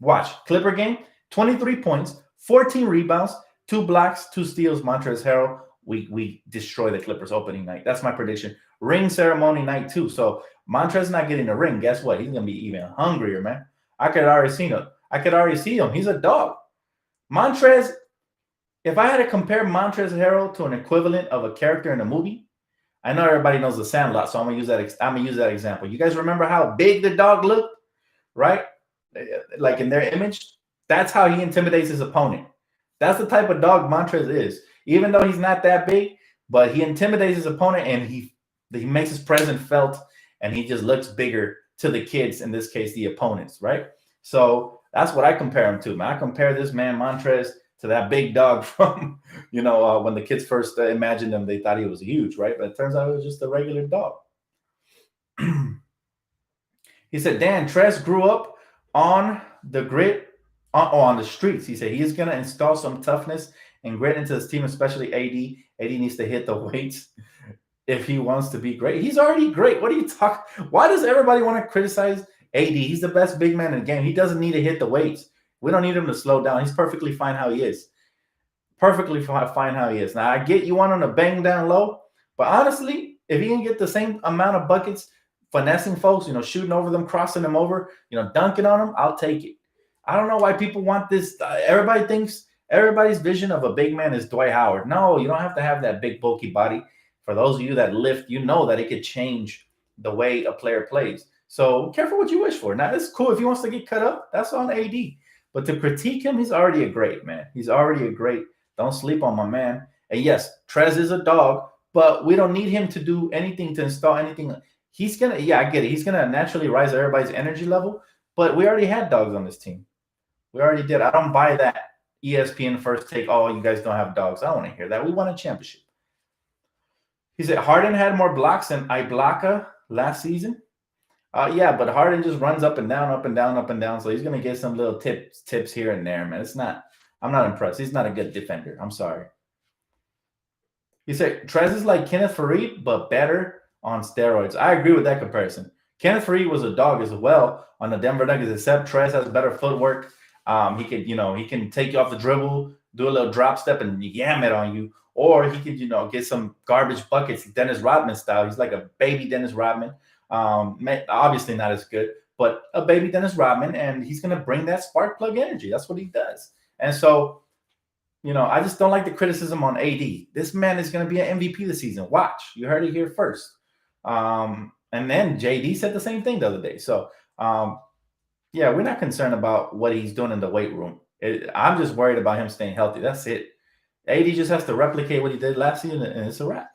Watch. Clipper game, 23 points, 14 rebounds, 2 blocks, 2 steals. Montrez Harrell, we destroy the Clippers opening night. That's my prediction. Ring ceremony night too. So Montrez not getting the ring. Guess what? He's going to be even hungrier, man. I could already see him. He's a dog. Montrez, if I had to compare Montrez Harrell to an equivalent of a character in a movie, I know everybody knows The Sandlot, so I'm gonna use that example. You guys remember how big the dog looked, right? Like in their image? That's how he intimidates his opponent. That's the type of dog Montrez is. Even though he's not that big, but he intimidates his opponent and he makes his presence felt, and he just looks bigger to the kids, in this case, the opponents, right? So that's what I compare him to, man. I compare this man, Montrez, to that big dog from, when the kids first imagined him, they thought he was huge, right? But it turns out it was just a regular dog. He said, Dan, Trez grew up on the grit, on the streets. He said he's going to install some toughness and grit into his team, especially AD. AD needs to hit the weights if he wants to be great. He's already great. What are you talking? Why does everybody want to criticize AD? He's the best big man in the game. He doesn't need to hit the weights. We don't need him to slow down. He's perfectly fine how he is. Perfectly fine how he is. Now, I get you want him to bang down low, but honestly, if he can get the same amount of buckets, finessing folks, shooting over them, crossing them over, dunking on them, I'll take it. I don't know why people want this. Everybody thinks everybody's vision of a big man is Dwight Howard. No, you don't have to have that big, bulky body. For those of you that lift, you know that it could change the way a player plays. So careful what you wish for. Now, it's cool. If he wants to get cut up, that's on AD. But to critique him, he's already a great man. He's already a great. Don't sleep on my man. And yes, Trez is a dog, but we don't need him to do anything, to install anything. He's going to, I get it. He's going to naturally rise everybody's energy level, but we already had dogs on this team. We already did. I don't buy that ESPN first take, oh, you guys don't have dogs. I don't want to hear that. We won a championship. He said Harden had more blocks than Ibaka last season. Yeah, but Harden just runs up and down, up and down, up and down. So he's going to get some little tips here and there, man. I'm not impressed. He's not a good defender. I'm sorry. He said Trez is like Kenneth Faried, but better on steroids. I agree with that comparison. Kenneth Faried was a dog as well on the Denver Nuggets, except Trez has better footwork. He can take you off the dribble, do a little drop step and yam it on you. Or he could, get some garbage buckets, Dennis Rodman style. He's like a baby Dennis Rodman. Obviously not as good, but a baby Dennis Rodman, and he's going to bring that spark plug energy. That's what he does. And so, I just don't like the criticism on AD. This man is going to be an MVP this season. Watch. You heard it here first. And then JD said the same thing the other day. So, yeah, we're not concerned about what he's doing in the weight room. I'm just worried about him staying healthy. That's it. AD just has to replicate what he did last season, and it's a wrap.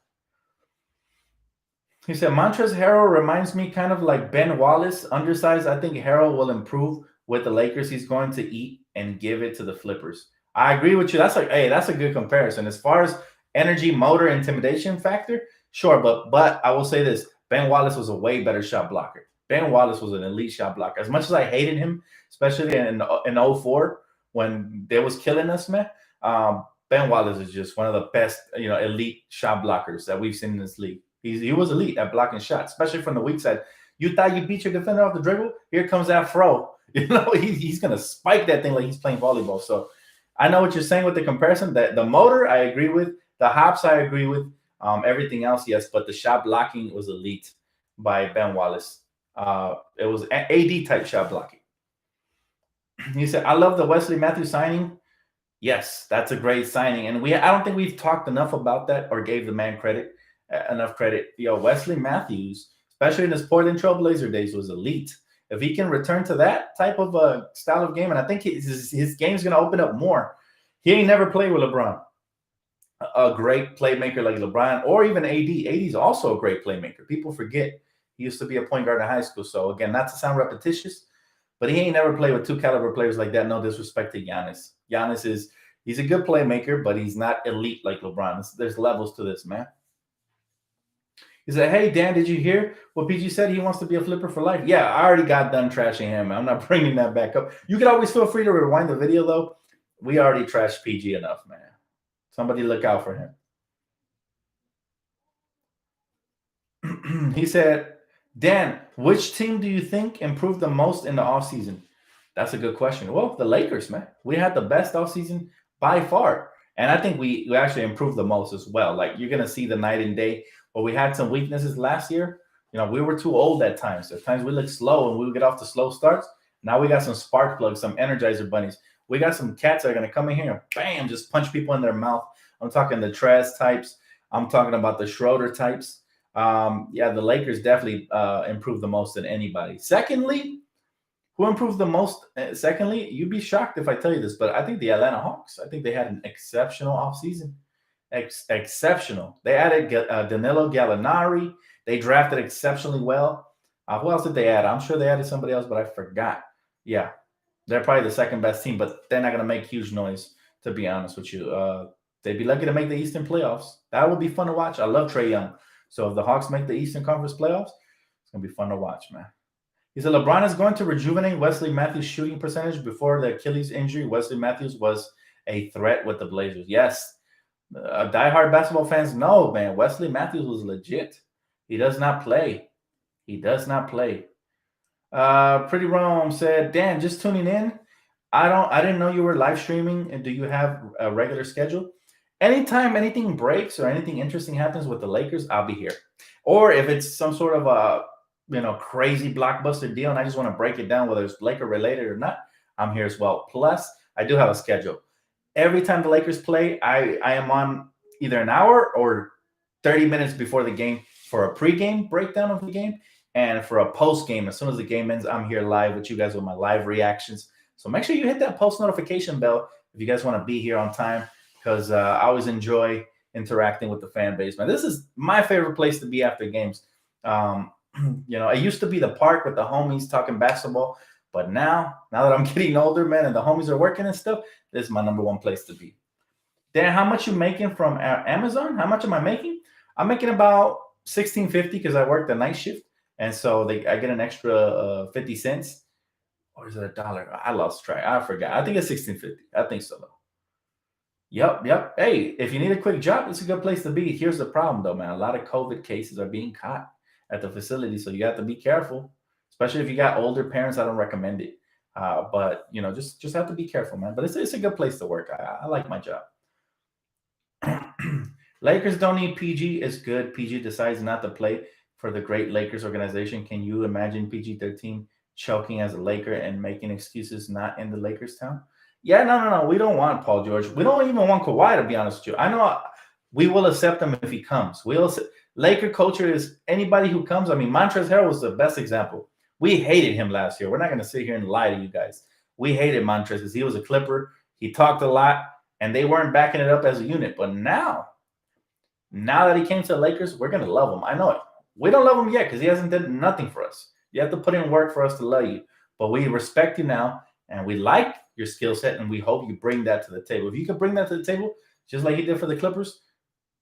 He said, Montrezl Harrell reminds me kind of like Ben Wallace, undersized. I think Harrell will improve with the Lakers. He's going to eat and give it to the Flippers. I agree with you. That's a good comparison. As far as energy, motor, intimidation factor, sure, but I will say this: Ben Wallace was a way better shot blocker. Ben Wallace was an elite shot blocker. As much as I hated him, especially in '04 when they was killing us, man. Ben Wallace is just one of the best, elite shot blockers that we've seen in this league. He was elite at blocking shots, especially from the weak side. You thought you beat your defender off the dribble? Here comes that fro. He's gonna spike that thing like he's playing volleyball. So I know what you're saying with the comparison. That the motor, I agree with. The hops, I agree with. Everything else, yes, but the shot blocking was elite by Ben Wallace. It was AD type shot blocking. He said, "I love the Wesley Matthews signing." Yes, that's a great signing, and I don't think we've talked enough about that or gave the man enough credit. Wesley Matthews, especially in his Portland Trailblazer days, was elite. If he can return to that type of style of game, and I think his game's going to open up more. He ain't never played with LeBron, a great playmaker like LeBron, or even AD. AD's also a great playmaker. People forget he used to be a point guard in high school. So again, not to sound repetitious, but he ain't never played with two caliber players like that. No disrespect to Giannis. He's a good playmaker, but he's not elite like LeBron. There's levels to this, man. He said, "Hey, Dan, did you hear what PG said? He wants to be a flipper for life." Yeah, I already got done trashing him. I'm not bringing that back up. You can always feel free to rewind the video, though. We already trashed PG enough, man. Somebody look out for him. He said, "Dan, which team do you think improved the most in the offseason?" That's a good question. Well, the Lakers, man. We had the best offseason by far. And I think we actually improved the most as well. Like, you're going to see the night and day. Where we had some weaknesses last year. We were too old at times. At times we looked slow and we would get off to slow starts. Now we got some spark plugs, some energizer bunnies. We got some cats that are going to come in here and bam, just punch people in their mouth. I'm talking the Trez types. I'm talking about the Schroeder types. The Lakers definitely improved the most than anybody. Secondly, who improved the most? Secondly, you'd be shocked if I tell you this, but I think the Atlanta Hawks. I think they had an exceptional offseason. Exceptional. They added Danilo Gallinari. They drafted exceptionally well. Who else did they add? I'm sure they added somebody else, but I forgot. Yeah, they're probably the second best team, but they're not going to make huge noise, to be honest with you. They'd be lucky to make the Eastern playoffs. That would be fun to watch. I love Trae Young. So if the Hawks make the Eastern Conference playoffs, it's going to be fun to watch, man. He said, LeBron is going to rejuvenate Wesley Matthews' shooting percentage. Before the Achilles injury, Wesley Matthews was a threat with the Blazers. Yes. Diehard basketball fans know, man, Wesley Matthews was legit. He does not play. Pretty Rome said, Dan, just tuning in. I didn't know you were live streaming. And do you have a regular schedule? Anytime anything breaks or anything interesting happens with the Lakers, I'll be here. Or if it's some sort of a crazy blockbuster deal and I just want to break it down, whether it's Laker related or not, I'm here as well. Plus, I do have a schedule. Every time the Lakers play, I am on either an hour or 30 minutes before the game for a pregame breakdown of the game, and for a post-game, as soon as the game ends, I'm here live with you guys with my live reactions. So make sure you hit that post notification bell if you guys want to be here on time, because I always enjoy interacting with the fan base, man. This is my favorite place to be after games. It used to be the park with the homies talking basketball, but now that I'm getting older, man, and the homies are working and stuff, this is my number one place to be. Dan, how much you making from Amazon? How much am I making? I'm making about $16.50 because I work the night shift, and so I get an extra 50 cents, or is it $1? I lost track. I forgot. I think it's $16.50. I think so, though. Yep. Hey, if you need a quick job, it's a good place to be. Here's the problem, though, man. A lot of COVID cases are being caught at the facility, so you have to be careful, especially if you got older parents. I don't recommend it, but just have to be careful, man. But it's a good place to work. I like my job. Lakers don't need PG. It's good. PG decides not to play for the great Lakers organization. Can you imagine PG-13 choking as a Laker and making excuses not in the Lakers town? Yeah, no. We don't want Paul George. We don't even want Kawhi, to be honest with you. I know we will accept him if he comes. Laker culture is anybody who comes. I mean, Montrezl Harrell was the best example. We hated him last year. We're not going to sit here and lie to you guys. We hated Montrezl because he was a Clipper. He talked a lot, and they weren't backing it up as a unit. But now that he came to the Lakers, we're going to love him. I know it. We don't love him yet because he hasn't done nothing for us. You have to put in work for us to love you. But we respect you now, and we like your skill set, and we hope you bring that to the table. If you can bring that to the table, just like he did for the Clippers,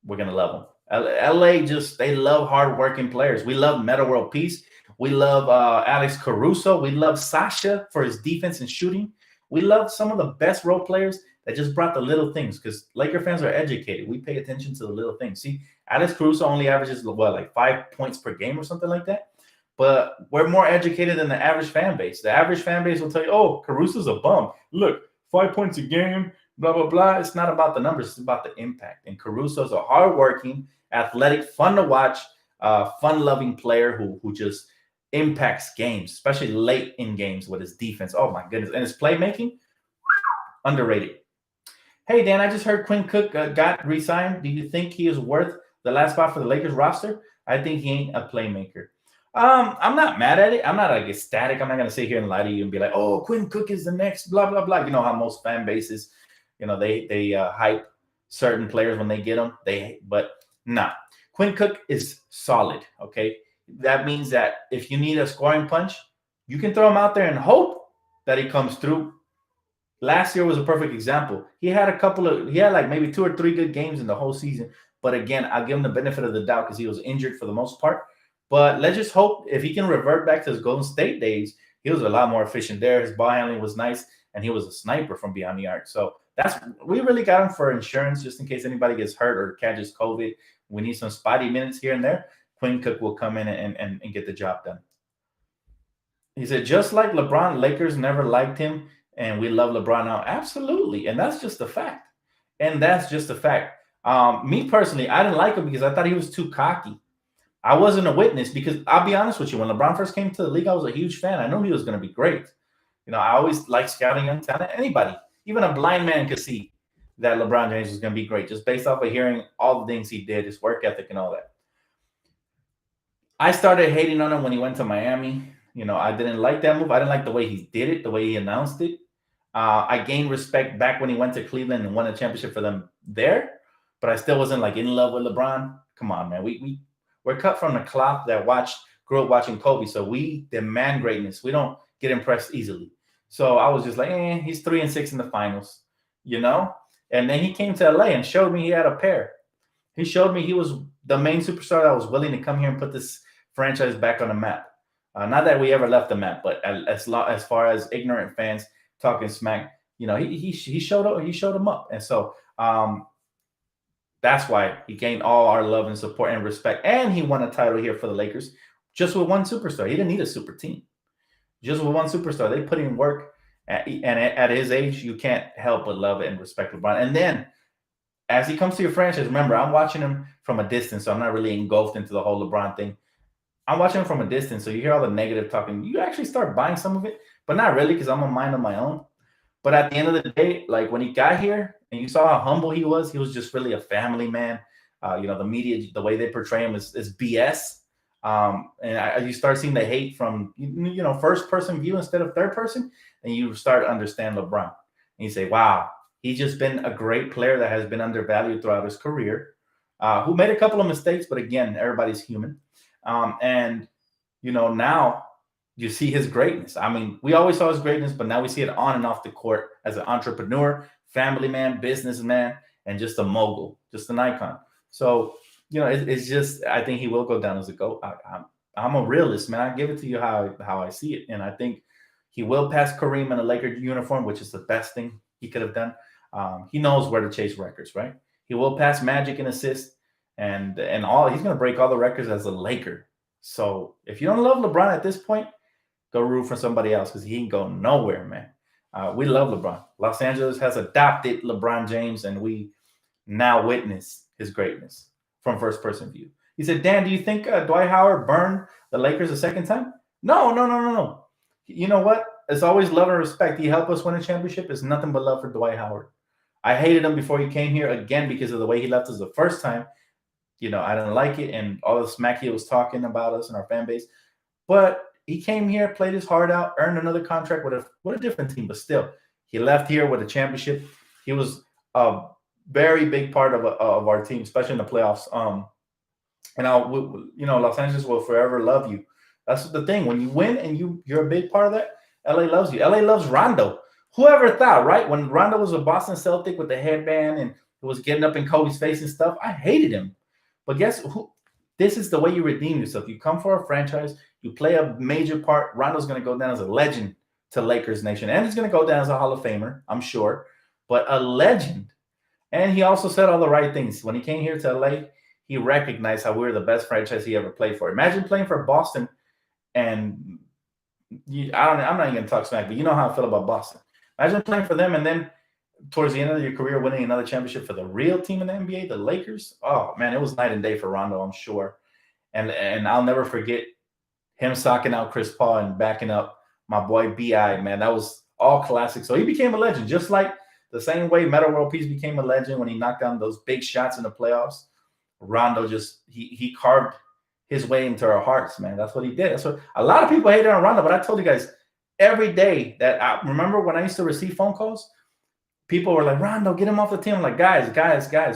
we're gonna love them. LA they love hardworking players. We love Meta World Peace. We love Alex Caruso. We love Sasha for his defense and shooting. We love some of the best role players that just brought the little things, because Laker fans are educated. We pay attention to the little things. See, Alex Caruso only averages like 5 points per game or something like that. But we're more educated than the average fan base. The average fan base will tell you, oh, Caruso's a bum. Look, 5 points a game, blah, blah, blah. It's not about the numbers. It's about the impact. And Caruso's a hardworking, athletic, fun to watch, fun-loving player who just impacts games, especially late in games with his defense. Oh, my goodness. And his playmaking, underrated. Hey, Dan, I just heard Quinn Cook got re-signed. Do you think he is worth the last spot for the Lakers roster? I think he ain't a playmaker. I'm not mad at it. I'm not like ecstatic. I'm not gonna sit here and lie to you and be like, "Oh, Quinn Cook is the next," blah blah blah. You know how most fan bases, they hype certain players when they get them. But nah, Quinn Cook is solid. Okay, that means that if you need a scoring punch, you can throw him out there and hope that he comes through. Last year was a perfect example. He had like maybe 2 or 3 good games in the whole season. But again, I'll give him the benefit of the doubt because he was injured for the most part. But let's just hope if he can revert back to his Golden State days, he was a lot more efficient there. His ball handling was nice, and he was a sniper from behind the arc. So we really got him for insurance, just in case anybody gets hurt or catches COVID. We need some spotty minutes here and there. Quinn Cook will come in and get the job done. He said, just like LeBron, Lakers never liked him, and we love LeBron now. Absolutely, and that's just a fact. Me personally, I didn't like him because I thought he was too cocky. I wasn't a witness because I'll be honest with you. When LeBron first came to the league, I was a huge fan. I knew he was going to be great. I always like scouting young talent. Anybody, even a blind man could see that LeBron James was going to be great just based off of hearing all the things he did, his work ethic and all that. I started hating on him when he went to Miami. I didn't like that move. I didn't like the way he did it, the way he announced it. I gained respect back when he went to Cleveland and won a championship for them there, but I still wasn't like in love with LeBron. Come on, man. We're cut from the cloth that grew up watching Kobe, so we demand greatness. We don't get impressed easily. So I was just like, he's 3-6 in the finals, And then he came to LA and showed me he had a pair. He showed me he was the main superstar that was willing to come here and put this franchise back on the map. Not that we ever left the map, but as far as ignorant fans talking smack, he showed up. He showed him up, and so that's why he gained all our love and support and respect. And he won a title here for the Lakers just with one superstar. He didn't need a super team. Just with one superstar. They put in work. And at his age, you can't help but love and respect LeBron. And then as he comes to your franchise, remember, I'm watching him from a distance, so I'm not really engulfed into the whole LeBron thing. I'm watching him from a distance, so you hear all the negative talking. You actually start buying some of it, but not really because I'm a mind of my own. But at the end of the day, like when he got here and you saw how humble he was just really a family man. The media, the way they portray him is BS. You start seeing the hate from, first person view instead of third person, and you start to understand LeBron. And you say, wow, he's just been a great player that has been undervalued throughout his career, who made a couple of mistakes, but again, everybody's human. Now you see his greatness. I mean, we always saw his greatness, but now we see it on and off the court as an entrepreneur, family man, businessman, and just a mogul, just an icon. So, it's just, I think he will go down as a GOAT. I'm a realist, man. I give it to you how I see it. And I think he will pass Kareem in a Laker uniform, which is the best thing he could have done. He knows where to chase records, right? He will pass Magic in assists and all. He's going to break all the records as a Laker. So if you don't love LeBron at this point, go root for somebody else because he ain't going nowhere, man. We love LeBron. Los Angeles has adopted LeBron James, and we now witness his greatness from first-person view. He said, Dan, do you think Dwight Howard burned the Lakers a second time? No. You know what? It's always love and respect. He helped us win a championship. It's nothing but love for Dwight Howard. I hated him before he came here, again, because of the way he left us the first time. I didn't like it, and all the smack he was talking about us and our fan base. But he came here, played his heart out, earned another contract with a different team, but still, he left here with a championship. He was a very big part of our team, especially in the playoffs. Los Angeles will forever love you. That's the thing. When you win and you're a big part of that, LA loves you. LA loves Rondo. Whoever thought, right? When Rondo was a Boston Celtic with the headband and was getting up in Kobe's face and stuff, I hated him. But guess who? This is the way you redeem yourself. You come for a franchise, you play a major part. Rondo's going to go down as a legend to Lakers Nation, and he's going to go down as a Hall of Famer, I'm sure, but a legend. And he also said all the right things. When he came here to LA, he recognized how we were the best franchise he ever played for. Imagine playing for Boston, and I'm not even going to talk smack, but you know how I feel about Boston. Imagine playing for them and then towards the end of your career winning another championship for the real team in the NBA, the Lakers. Oh man, it was night and day for Rondo, I'm sure. And I'll never forget him socking out Chris Paul and backing up my boy BI, man. That was all classic. So he became a legend, just like the same way Metta World Peace became a legend when he knocked down those big shots in the playoffs. Rondo just he carved his way into our hearts, man. That's what he did. That's what a lot of people hated on Rondo, but I told you guys every day that I remember when I used to receive phone calls, people were like, Rondo, get him off the team. I'm like, guys,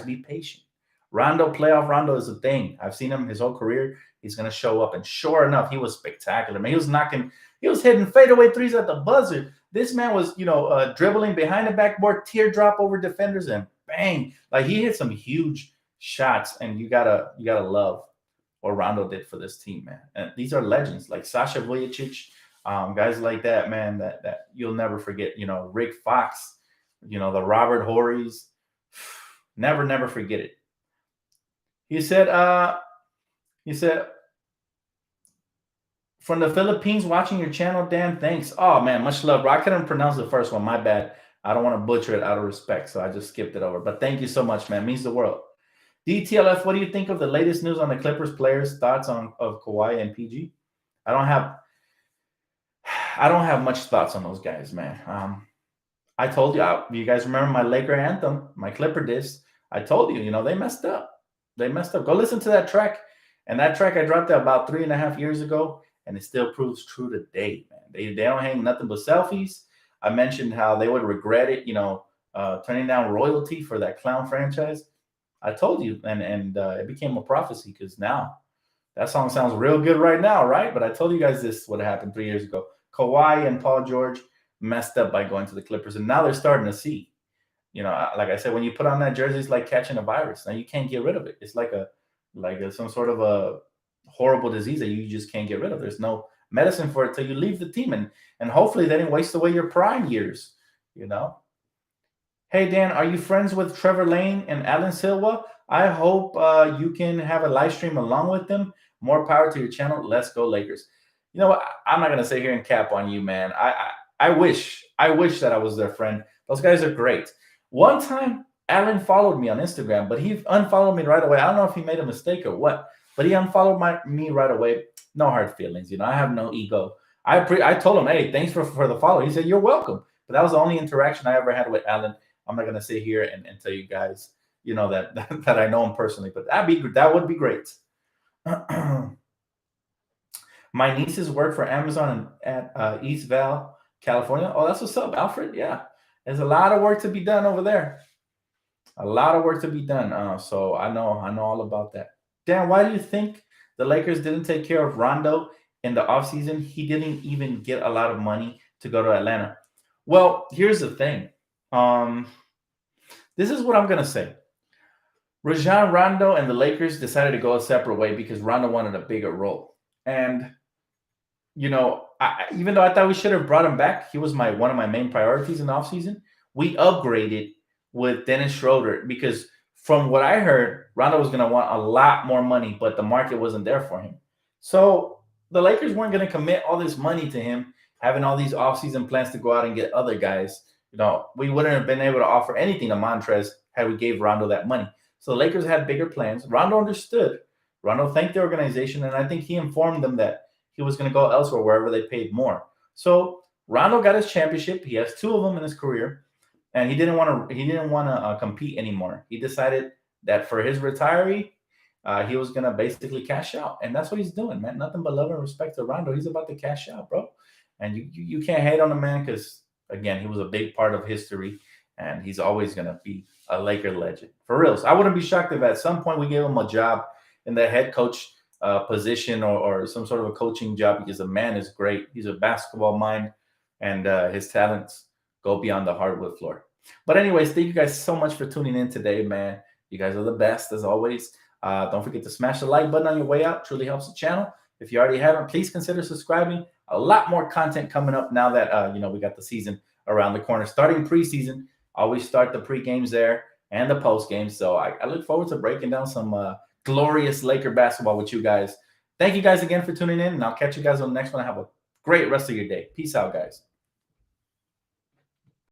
be patient. Playoff Rondo is a thing. I've seen him his whole career. He's going to show up. And sure enough, he was spectacular. Man, he was hitting fadeaway threes at the buzzer. This man was, dribbling behind the backboard, teardrop over defenders, and bang. Like he hit some huge shots, and you gotta love what Rondo did for this team, man. And these are legends like Sasha Vujicic, guys like that, man, that you'll never forget. Rick Fox, the Robert Horrys. Never forget it. He said, from the Philippines, watching your channel, Dan, thanks. Oh, man, much love, bro. I couldn't pronounce the first one. My bad. I don't want to butcher it out of respect, so I just skipped it over. But thank you so much, man. It means the world. DTLF, what do you think of the latest news on the Clippers players? Thoughts of Kawhi and PG? I don't have much thoughts on those guys, man. I told you, you guys remember my Laker anthem, my Clipper diss. I told you, they messed up. They messed up. Go listen to that track. And that track I dropped about 3.5 years ago, and it still proves true today, man. They don't hang nothing but selfies. I mentioned how they would regret it, turning down royalty for that clown franchise. I told you, and it became a prophecy because now that song sounds real good right now, right? But I told you guys this would happen 3 years ago. Kawhi and Paul George messed up by going to the Clippers, and now they're starting to see. Like I said, when you put on that jersey, it's like catching a virus. Now you can't get rid of it. It's like some sort of a horrible disease that you just can't get rid of. There's no medicine for it till you leave the team, and hopefully they didn't waste away your prime years. Hey Dan, are you friends with Trevor Lane and Alan Silva? I hope you can have a live stream along with them. More power to your channel. Let's go Lakers. You know what? I'm not gonna sit here and cap on you, man. I wish that I was their friend. Those guys are great. One time, Alan followed me on Instagram, but he unfollowed me right away. I don't know if he made a mistake or what, but he unfollowed me right away. No hard feelings, I have no ego. I told him, hey, thanks for the follow. He said, you're welcome. But that was the only interaction I ever had with Alan. I'm not going to sit here and tell you guys, that I know him personally, but that would be great. My nieces work for Amazon at East Val, California. Oh, that's what's up, Alfred. Yeah. There's a lot of work to be done over there. A lot of work to be done. So I know all about that. Dan, why do you think the Lakers didn't take care of Rondo in the offseason? He didn't even get a lot of money to go to Atlanta. Well, here's the thing. This is what I'm going to say. Rajon Rondo and the Lakers decided to go a separate way because Rondo wanted a bigger role. And, even though I thought we should have brought him back, he was one of my main priorities in the offseason. We upgraded with Dennis Schroeder because from what I heard, Rondo was going to want a lot more money, but the market wasn't there for him. So the Lakers weren't going to commit all this money to him, having all these offseason plans to go out and get other guys. We wouldn't have been able to offer anything to Montrez had we gave Rondo that money. So the Lakers had bigger plans. Rondo understood. Rondo thanked the organization, and I think he informed them that he was going to go elsewhere wherever they paid more. So Rondo got his championship. He has 2 of them in his career, and he didn't want to compete anymore. He decided that for his retiree, he was going to basically cash out, and that's what he's doing, man. Nothing but love and respect to Rondo. He's about to cash out, bro. And you can't hate on the man because, again, he was a big part of history, and he's always going to be a Laker legend. For real. So I wouldn't be shocked if at some point we gave him a job in the head coach position or some sort of a coaching job because the man is great. He's a basketball mind, and his talents go beyond the hardwood floor. But anyways, thank you guys so much for tuning in today, man. You guys are the best as always. Don't forget to smash the like button on your way out. Truly helps the channel. If you already haven't, please consider subscribing. A lot more content coming up now that we got the season around the corner. Starting preseason, always start the pre-games there and the post-games. So I look forward to breaking down some glorious Laker basketball with you guys. Thank you guys again for tuning in, and I'll catch you guys on the next one. Have a great rest of your day. Peace out, guys.